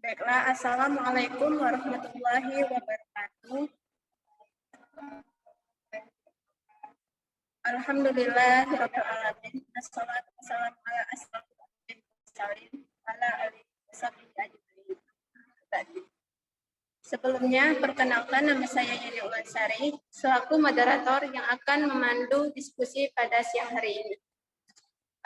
Baiklah, Assalamualaikum warahmatullahi wabarakatuh. Alhamdulillahirabbil alamin. Wassalatu wassalamu ala asyrofil anbiya'i wal mursalin ala alihi washabihi ajmain. Sebelumnya, perkenalkan nama saya Yeni Ulansari, selaku moderator yang akan memandu diskusi pada siang hari ini.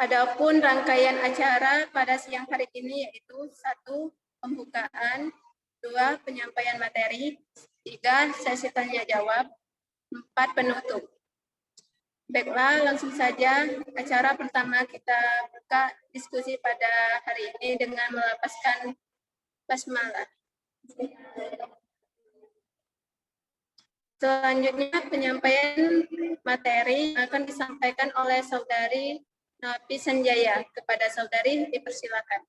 Adapun rangkaian acara pada siang hari ini yaitu 1. Pembukaan, 2. Penyampaian materi, 3. Sesi tanya jawab, 4. Penutup. Baiklah, langsung saja acara pertama kita buka diskusi pada hari ini dengan melafazkan basmalah. Selanjutnya penyampaian materi akan disampaikan oleh Saudari Novi Sanjaya. Kepada Saudari dipersilakan.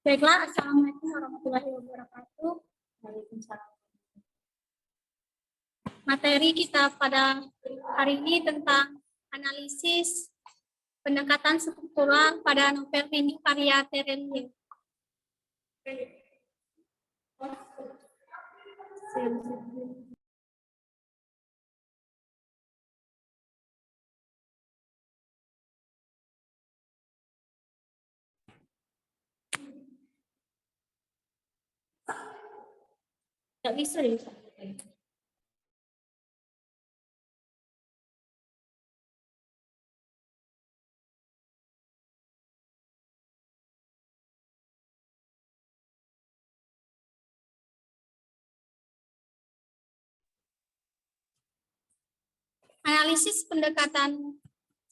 Baiklah, Assalamualaikum warahmatullahi wabarakatuh. Waalaikumsalam. Materi kita pada hari ini tentang analisis pendekatan struktural pada novel Rindu karya Terelie. Tidak bisa ya. Analisis pendekatan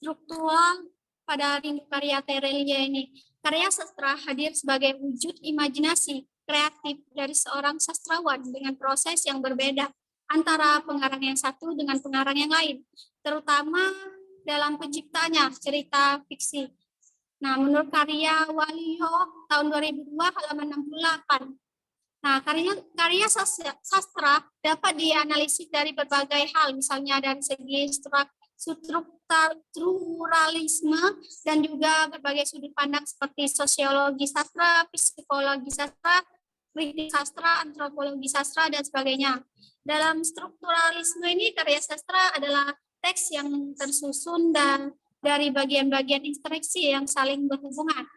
struktural pada Rindu karya Terelie ini. Karya sastra hadir sebagai wujud imajinasi kreatif dari seorang sastrawan dengan proses yang berbeda antara pengarang yang satu dengan pengarang yang lain, terutama dalam penciptanya cerita fiksi. Nah, menurut karya Waluyo tahun 2002 halaman 68. Nah, karya sastra dapat dianalisis dari berbagai hal, misalnya dari segi strukturalisme dan juga berbagai sudut pandang seperti sosiologi sastra, psikologi sastra, kritik sastra, antropologi sastra, dan sebagainya. Dalam strukturalisme ini, karya sastra adalah teks yang tersusun dan dari bagian-bagian instruksi yang saling berhubungan.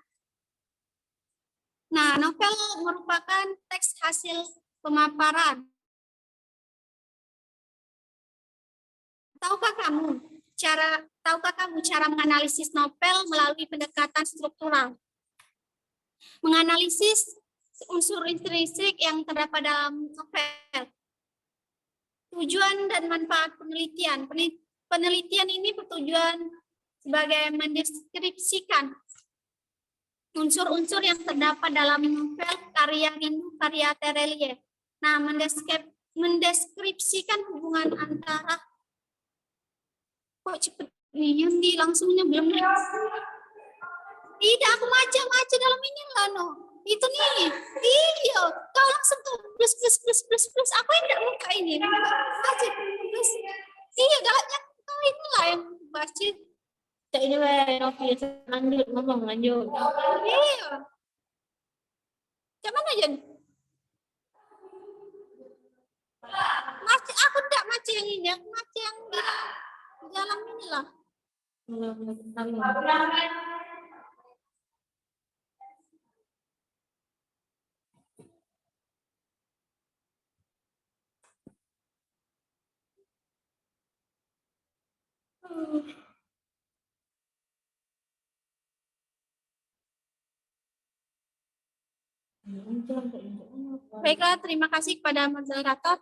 Nah, novel merupakan teks hasil pemaparan. Tahukah kamu cara menganalisis novel melalui pendekatan struktural? Menganalisis unsur intrinsik yang terdapat dalam novel. Tujuan dan manfaat penelitian. Penelitian ini bertujuan sebagai mendeskripsikan unsur-unsur yang terdapat dalam novel karya Rindu karya Terelie. Nah, mendeskripsikan hubungan antara kok cepet nih langsungnya belum. Tidak, aku maca dalam ini lah no. Itu nih. Iya, kau langsung tuh plus. Aku yang tidak buka ini. Baca plus. Iya, galaknya kau inilah yang baca. Cak ini Novi lanjut. Iya. Cak mana Jen? Aku tidak maca yang ini, aku maca yang di dalam inilah. Baiklah, terima kasih kepada moderator.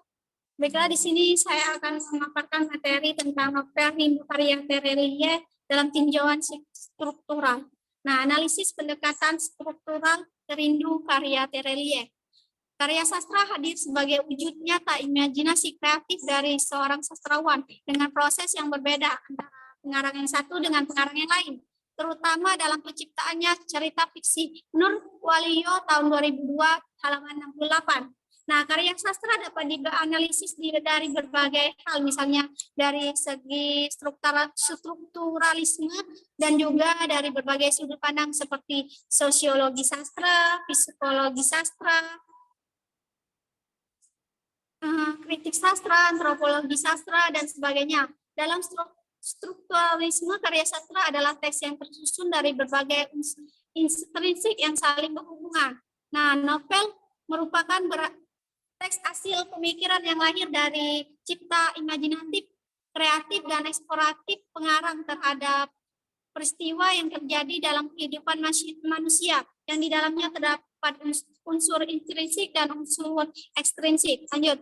Baiklah, di sini saya akan memaparkan materi tentang novel Rindu karya Terelie dalam tinjauan struktural. Nah, analisis pendekatan struktural Rindu karya Terelie. Karya sastra hadir sebagai wujud nyata imajinasi kreatif dari seorang sastrawan dengan proses yang berbeda antara pengarang yang satu dengan pengarang yang lain, terutama dalam penciptaannya cerita fiksi. Menurut Waluyo tahun 2002 halaman 68. Nah, karya sastra dapat dianalisis dari berbagai hal, misalnya dari segi strukturalisme dan juga dari berbagai sudut pandang seperti sosiologi sastra, psikologi sastra, kritik sastra, antropologi sastra, dan sebagainya. Dalam strukturalisme, karya sastra adalah teks yang tersusun dari berbagai intrinsik yang saling berhubungan. Nah, novel merupakan teks hasil pemikiran yang lahir dari cipta imajinatif, kreatif, dan eksploratif pengarang terhadap peristiwa yang terjadi dalam kehidupan manusia, yang di dalamnya terdapat unsur intrinsik dan unsur ekstrinsik. Lanjut.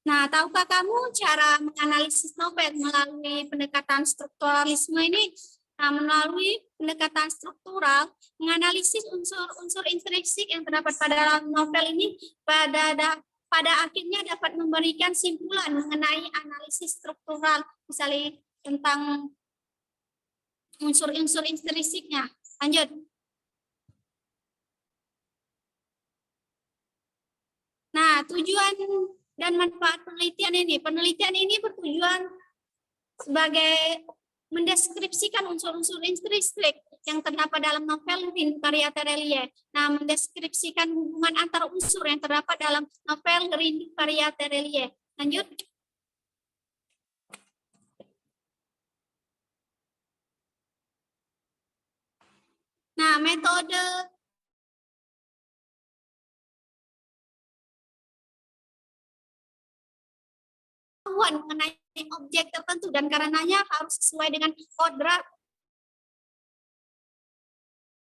Nah, tahukah kamu cara menganalisis novel melalui pendekatan strukturalisme ini? Nah, melalui pendekatan struktural, menganalisis unsur-unsur intrinsik yang terdapat pada novel ini pada akhirnya dapat memberikan simpulan mengenai analisis struktural, misalnya tentang unsur-unsur intrinsiknya. Lanjut. Nah, tujuan dan manfaat penelitian ini bertujuan sebagai mendeskripsikan unsur-unsur intrinsik yang terdapat dalam novel Rindu Karya Terelie. Nah, mendeskripsikan hubungan antar unsur yang terdapat dalam novel Rindu Karya Terelie. Lanjut. Nah, metode mengenai objek tertentu dan karenanya harus sesuai dengan kodrat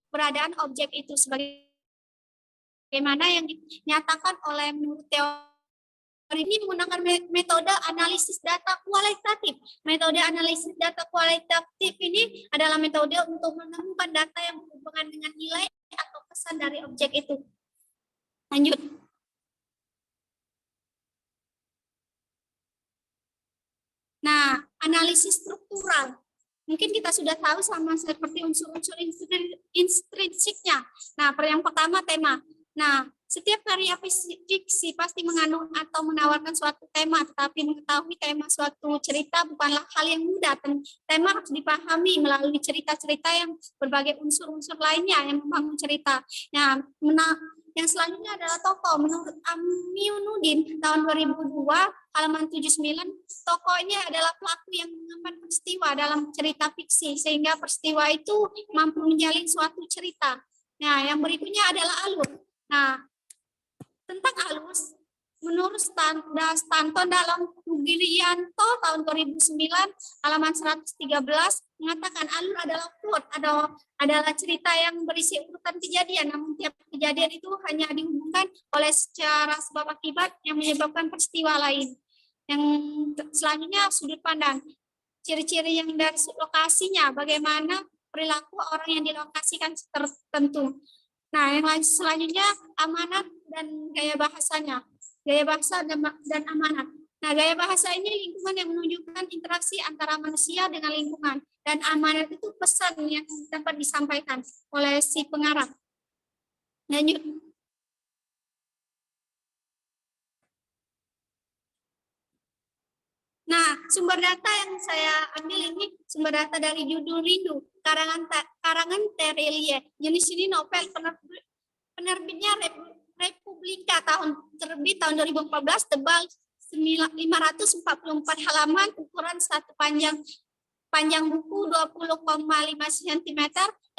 keberadaan objek itu sebagaimana yang dinyatakan oleh menurut teori ini menggunakan metode analisis data kualitatif. Metode analisis data kualitatif ini adalah metode untuk menemukan data yang berhubungan dengan nilai atau pesan dari objek itu. Lanjut. Nah, analisis struktural. Mungkin kita sudah tahu sama seperti unsur-unsur intrinsiknya. Nah, yang pertama tema. Nah, setiap karya fiksi pasti mengandung atau menawarkan suatu tema, tetapi mengetahui tema suatu cerita bukanlah hal yang mudah. Tema harus dipahami melalui cerita-cerita yang berbagai unsur-unsur lainnya yang membangun cerita. Nah, yang selanjutnya adalah tokoh. Menurut Aminuddin tahun 2002, halaman 79, tokoh ini adalah pelaku yang mengemban peristiwa dalam cerita fiksi, sehingga peristiwa itu mampu menjalin suatu cerita. Nah, yang berikutnya adalah alur. Nah, tentang alur, menurut Stanton dalam Girianto tahun 2009, halaman 113, mengatakan alur adalah plot, adalah cerita yang berisi urutan kejadian, namun tiap kejadian itu hanya dihubungkan oleh secara sebab akibat yang menyebabkan peristiwa lain. Yang selanjutnya sudut pandang, ciri-ciri yang dari lokasinya, bagaimana perilaku orang yang dilokasikan tertentu. Nah, yang selanjutnya amanat dan gaya bahasanya, gaya bahasa dan amanat. Nah, gaya bahasa ini lingkungan yang menunjukkan interaksi antara manusia dengan lingkungan, dan amanat itu pesan yang dapat disampaikan oleh si pengarang. Lanjut. Nah, sumber data yang saya ambil ini sumber data dari judul Rindu, karangan Terelie. Jenis ini novel penerbitnya Republika terbit tahun 2014, tebal 544 halaman, ukuran satu panjang buku 20,5 cm,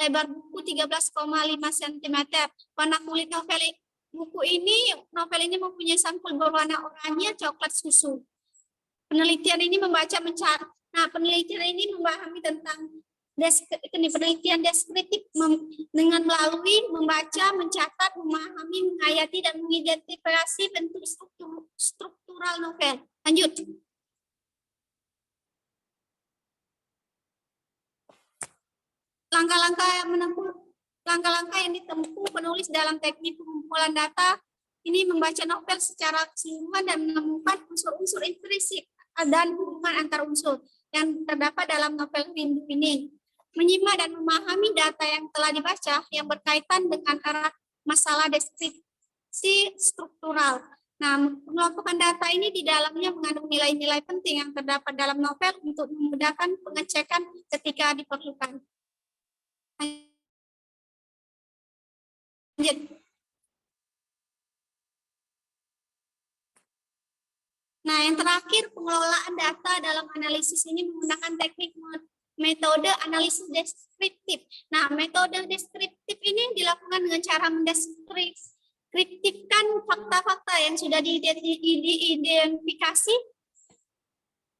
lebar buku 13,5 cm. Warna kulit novel ini mempunyai sampul berwarna oranye coklat susu. Penelitian ini penelitian ini memahami tentang penelitian deskriptif dengan melalui membaca, mencatat, memahami, menghayati, dan mengidentifikasi bentuk struktural novel. Lanjut. Langkah-langkah yang ditempuh penulis dalam teknik pengumpulan data ini membaca novel secara keseluruhan dan menemukan unsur-unsur intrinsik dan hubungan antar unsur yang terdapat dalam novel Rindu ini. menyimak dan memahami data yang telah dibaca yang berkaitan dengan arah masalah deskripsi struktural. Nah, pengelompokan data ini di dalamnya mengandung nilai-nilai penting yang terdapat dalam novel untuk memudahkan pengecekan ketika diperlukan. Lanjut. Nah, yang terakhir, pengelolaan data dalam analisis ini menggunakan teknik metode analisis deskriptif. Nah, metode deskriptif ini dilakukan dengan cara mendeskriptifkan fakta-fakta yang sudah diidentifikasi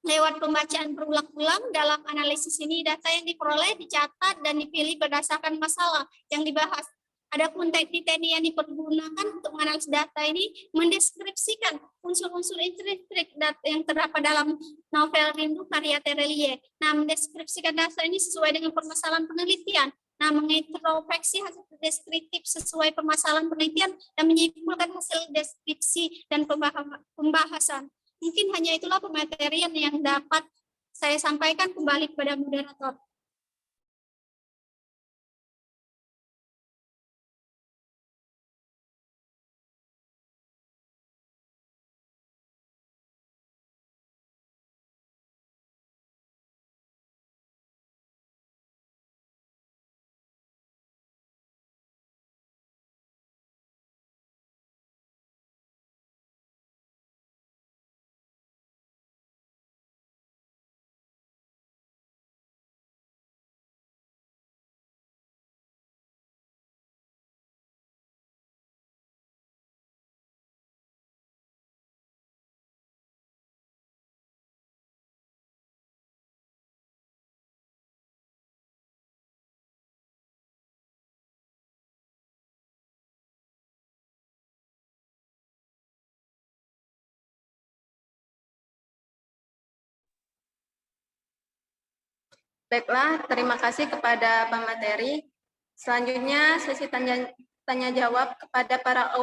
lewat pembacaan berulang-ulang. Dalam analisis ini, data yang diperoleh, dicatat, dan dipilih berdasarkan masalah yang dibahas. Adapun teknik-teknik yang dipergunakan untuk menganalisis data ini mendeskripsikan unsur-unsur intrinsik yang terdapat dalam novel Rindu karya Terelie. Nah, mendeskripsikan data ini sesuai dengan permasalahan penelitian. Nah, mengintrospeksi hasil deskriptif sesuai permasalahan penelitian dan menyimpulkan hasil deskripsi dan pembahasan. Mungkin hanya itulah pematerian yang dapat saya sampaikan. Kembali kepada moderator. Baiklah, terima kasih kepada pemateri. Selanjutnya sesi tanya jawab kepada para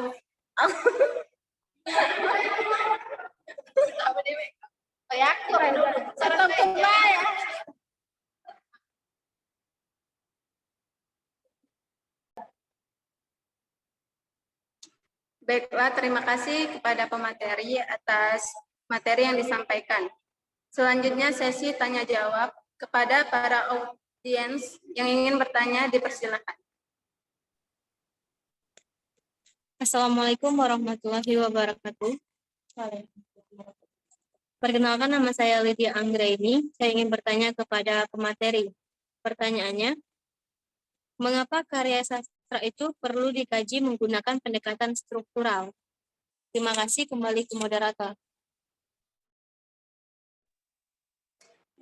Baiklah, terima kasih kepada pemateri atas materi yang disampaikan. Selanjutnya sesi tanya jawab kepada para audiens yang ingin bertanya, dipersilakan. Assalamualaikum warahmatullahi wabarakatuh. Perkenalkan, nama saya Lydia Anggraini. Saya ingin bertanya kepada pemateri. Pertanyaannya, mengapa karya sastra itu perlu dikaji menggunakan pendekatan struktural? Terima kasih, kembali ke moderator.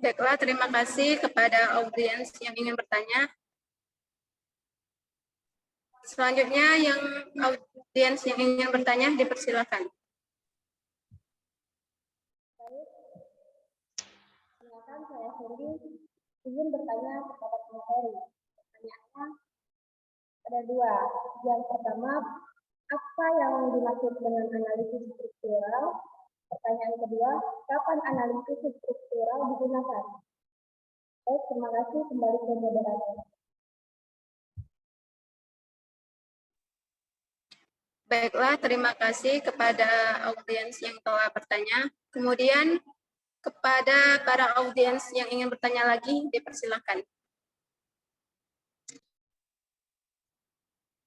Baiklah, terima kasih kepada audiens yang ingin bertanya. Selanjutnya yang audiens yang ingin bertanya, dipersilakan. Silakan, saya Hendy, ingin bertanya kepada pemateri. Pertanyaannya ada dua. Yang pertama, apa yang dimaksud dengan analisis struktural? Pertanyaan kedua, kapan analisis struktural digunakan? Baik, terima kasih. Kembali ke moderator. Baiklah, terima kasih kepada audiens yang telah bertanya. Kemudian kepada para audiens yang ingin bertanya lagi, dipersilakan.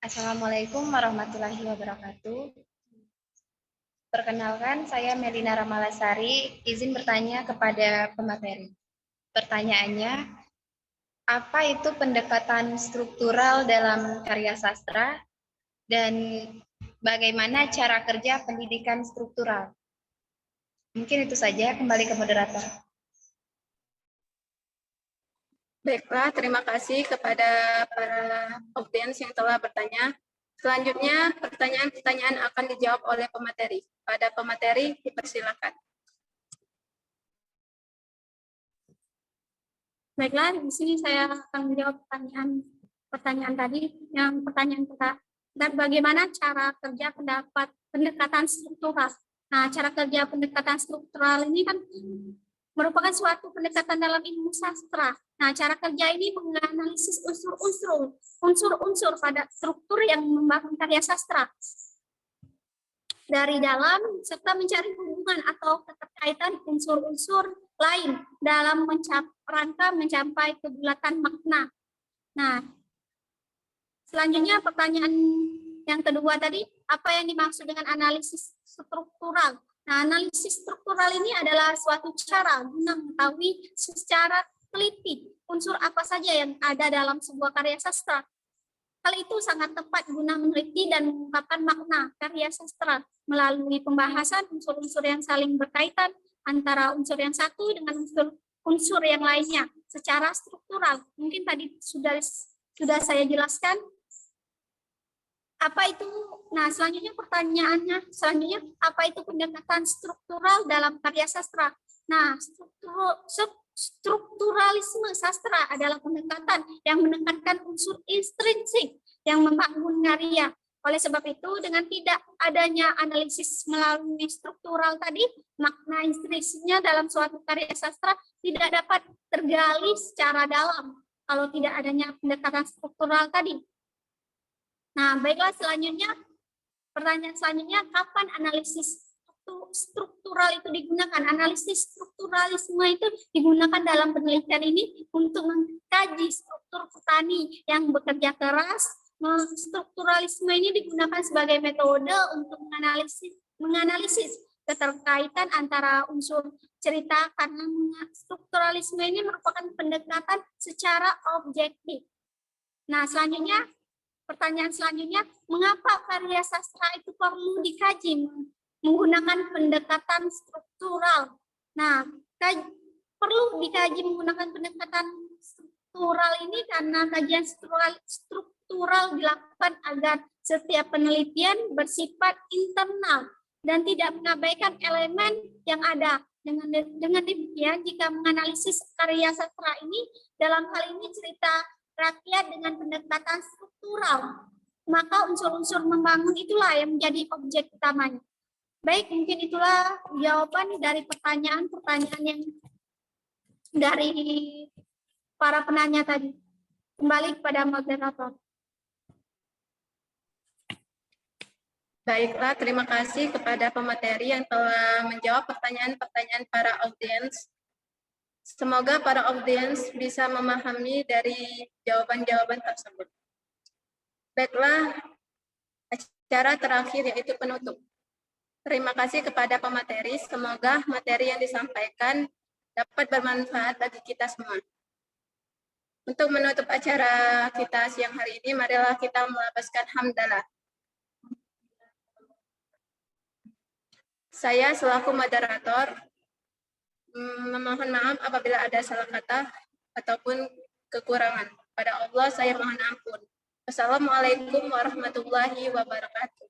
Assalamualaikum warahmatullahi wabarakatuh. Perkenalkan, saya Melina Ramalasari, izin bertanya kepada pemateri. Pertanyaannya, apa itu pendekatan struktural dalam karya sastra dan bagaimana cara kerja pendidikan struktural? Mungkin itu saja, kembali ke moderator. Baiklah, terima kasih kepada para audiens yang telah bertanya. Selanjutnya, pertanyaan-pertanyaan akan dijawab oleh pemateri. Pada pemateri, dipersilakan. Baiklah, di sini saya akan menjawab pertanyaan tadi. Yang pertanyaan kita, bagaimana cara kerja pendekatan struktural? Nah, cara kerja pendekatan struktural ini kan merupakan suatu pendekatan dalam ilmu sastra Nah, cara kerja ini menganalisis unsur-unsur pada struktur yang membangun karya sastra dari dalam serta mencari hubungan atau keterkaitan unsur-unsur lain dalam rangka mencapai kebulatan makna. Nah, selanjutnya pertanyaan yang kedua tadi, apa yang dimaksud dengan analisis struktural? Nah, analisis struktural ini adalah suatu cara guna mengetahui secara teliti unsur apa saja yang ada dalam sebuah karya sastra. Hal itu sangat tepat guna meneliti dan mengungkapkan makna karya sastra melalui pembahasan unsur-unsur yang saling berkaitan antara unsur yang satu dengan unsur yang lainnya secara struktural. Mungkin tadi sudah saya jelaskan. Apa itu? Nah, selanjutnya pertanyaannya, apa itu pendekatan struktural dalam karya sastra? Nah, strukturalisme sastra adalah pendekatan yang menekankan unsur intrinsik yang membangun karya. Oleh sebab itu, dengan tidak adanya analisis melalui struktural tadi, makna intrinsiknya dalam suatu karya sastra tidak dapat tergali secara dalam kalau tidak adanya pendekatan struktural tadi. Nah, baiklah, selanjutnya, pertanyaan selanjutnya, kapan analisis struktural itu digunakan? Analisis strukturalisme itu digunakan dalam penelitian ini untuk mengkaji struktur petani yang bekerja keras. Strukturalisme ini digunakan sebagai metode untuk menganalisis keterkaitan antara unsur cerita, karena strukturalisme ini merupakan pendekatan secara objektif. Nah, selanjutnya, pertanyaan selanjutnya, mengapa karya sastra itu perlu dikaji menggunakan pendekatan struktural? Nah, perlu dikaji menggunakan pendekatan struktural ini karena kajian struktural dilakukan agar setiap penelitian bersifat internal dan tidak mengabaikan elemen yang ada. Dengan demikian, jika menganalisis karya sastra ini, dalam hal ini cerita rakyat dengan pendekatan struktural, maka unsur-unsur membangun itulah yang menjadi objek utamanya. Baik, mungkin itulah jawaban dari pertanyaan-pertanyaan yang dari para penanya tadi. Kembali kepada moderator. Baiklah, terima kasih kepada pemateri yang telah menjawab pertanyaan-pertanyaan para audiens. Semoga para audiens bisa memahami dari jawaban-jawaban tersebut. Baiklah, acara terakhir yaitu penutup. Terima kasih kepada pemateri. Semoga materi yang disampaikan dapat bermanfaat bagi kita semua. Untuk menutup acara kita siang hari ini, marilah kita melafazkan hamdalah. Saya selaku moderator memohon maaf apabila ada salah kata ataupun kekurangan. Pada Allah saya mohon ampun. Wassalamualaikum warahmatullahi wabarakatuh.